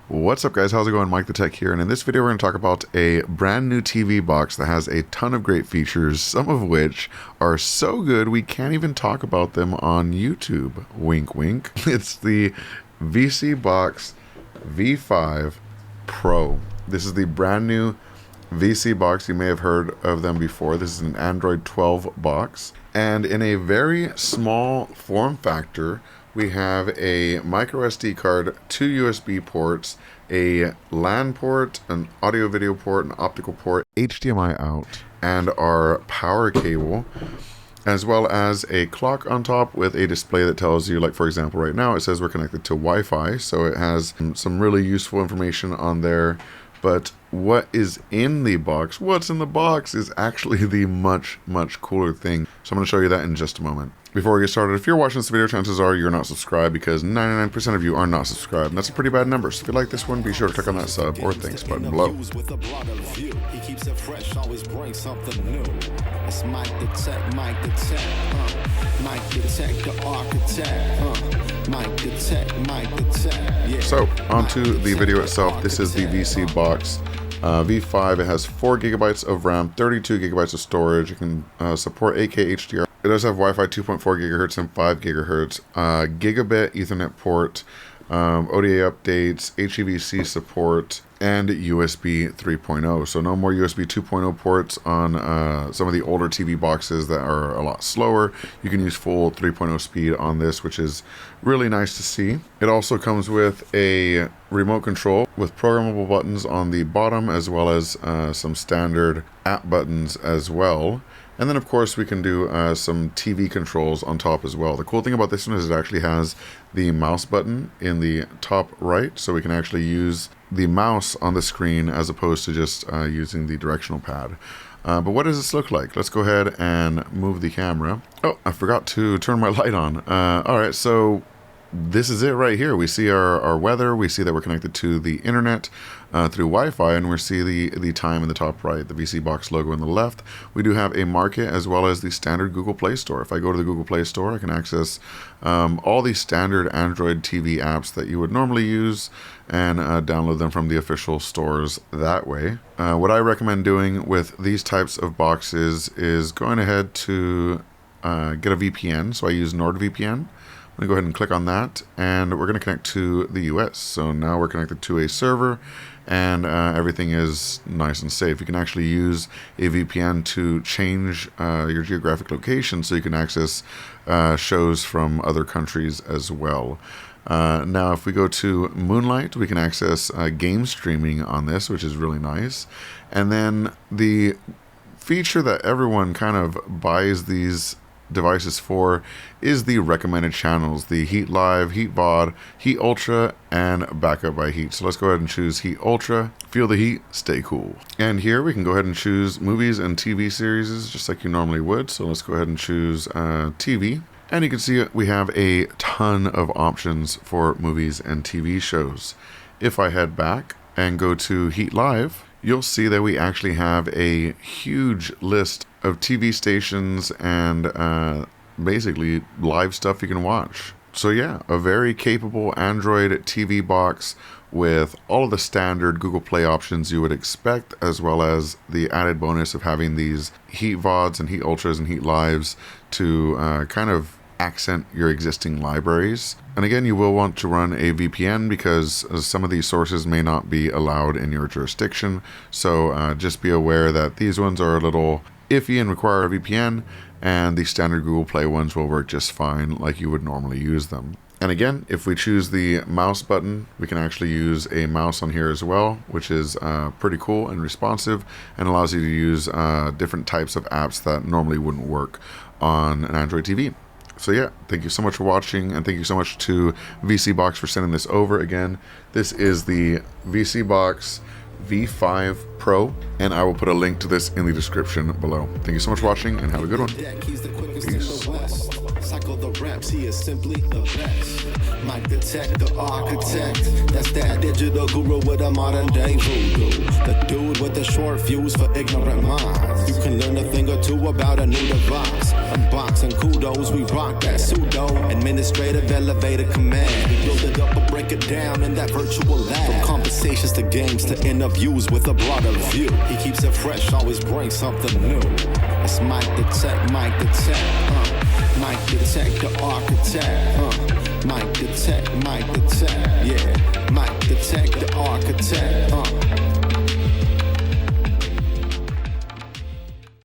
What's up guys, how's it going? MikeTheTech here, and in this video we're going to talk about a brand new TV box that has a ton of great features, some of which are so good we can't even talk about them on YouTube. Wink wink. It's the VSeeBox V5 Pro. This is the brand new VSeeBox. You may have heard of them before. This is an Android 12 box, and in a very small form factor we have a micro SD card, 2 USB ports, a LAN port, an audio video port, an optical port, HDMI out, and our power cable, as well as a clock on top with a display that tells you, like for example right now it says we're connected to Wi-Fi, so it has some really useful information on there. But what is in the box, what's in the box, is actually the much cooler thing. So I'm going to show you that in just a moment. Before we get started, if you're watching this video, chances are you're not subscribed, because 99% of you are not subscribed. And that's a pretty bad number. So if you like this one, be sure to click on that sub or thanks button below. He keeps it fresh, always brings something new. It's MikeTheTech, MikeTheTech, the architect, MikeTheTech, yeah. So onto the video itself. This is the VSeeBox V5. It has 4 gigabytes of RAM, 32 gigabytes of storage. It can support 8K HDR. It does have Wi-Fi 2.4 gigahertz and 5 gigahertz, gigabit Ethernet port, ODA updates, HEVC support, and USB 3.0. So no more USB 2.0 ports on some of the older TV boxes that are a lot slower. You can use full 3.0 speed on this, which is really nice to see. It also comes with a remote control with programmable buttons on the bottom, as well as some standard app buttons as well. And then of course we can do some TV controls on top as well. The cool thing about this one is it actually has the mouse button in the top right, so we can actually use the mouse on the screen as opposed to just using the directional pad. But what does this look like? Let's go ahead and move the camera. Oh, I forgot to turn my light on. Alright, so this is it right here. We see our weather, we see that we're connected to the internet through Wi-Fi, and we see the time in the top right, the VSeeBox logo in the left. We do have a market as well as the standard Google Play Store. If I go to the Google Play Store, I can access all the standard Android TV apps that you would normally use and download them from the official stores that way. What I recommend doing with these types of boxes is going ahead to get a VPN. So I use NordVPN. I'm going to go ahead and click on that, and we're going to connect to the US. So now we're connected to a server, and everything is nice and safe. You can actually use a VPN to change your geographic location so you can access shows from other countries as well. Now if we go to Moonlight, we can access game streaming on this, which is really nice. And then the feature that everyone kind of buys these devices for is the recommended channels: the Heat Live, Heat VOD, Heat Ultra, and Backup by Heat. So let's go ahead and choose Heat Ultra. Feel the heat, stay cool. And here we can go ahead and choose movies and TV series just like you normally would. So let's go ahead and choose TV. And you can see we have a ton of options for movies and TV shows. If I head back and go to Heat Live, you'll see that we actually have a huge list of TV stations and basically live stuff you can watch. So yeah, a very capable Android TV box with all of the standard Google Play options you would expect, as well as the added bonus of having these Heat VODs and Heat Ultras and Heat Lives to kind of accent your existing libraries. And again, you will want to run a VPN because some of these sources may not be allowed in your jurisdiction. So just be aware that these ones are a little iffy and require a VPN, and the standard Google Play ones will work just fine like you would normally use them. And again, if we choose the mouse button, we can actually use a mouse on here as well, which is pretty cool and responsive, and allows you to use different types of apps that normally wouldn't work on an Android TV. So yeah, thank you so much for watching, and thank you so much to VSeeBox for sending this over. Again, this is the VSeeBox V5 Pro, and I will put a link to this in the description below. Thank you so much for watching, and have a good one. Peace. Cycle the reps, he is simply the best. MikeTheTech, the architect. That's that digital guru with a modern day voodoo. The dude with the short fuse for ignorant minds. You can learn a thing or two about a new device. Unboxing kudos, we rock that pseudo administrative elevator command. We build it up or break it down in that virtual lab. From conversations to games to interviews with a broader view. He keeps it fresh, always brings something new. It's MikeTheTech, MikeTheTech, MikeTheTech, the architect, MikeTheTech,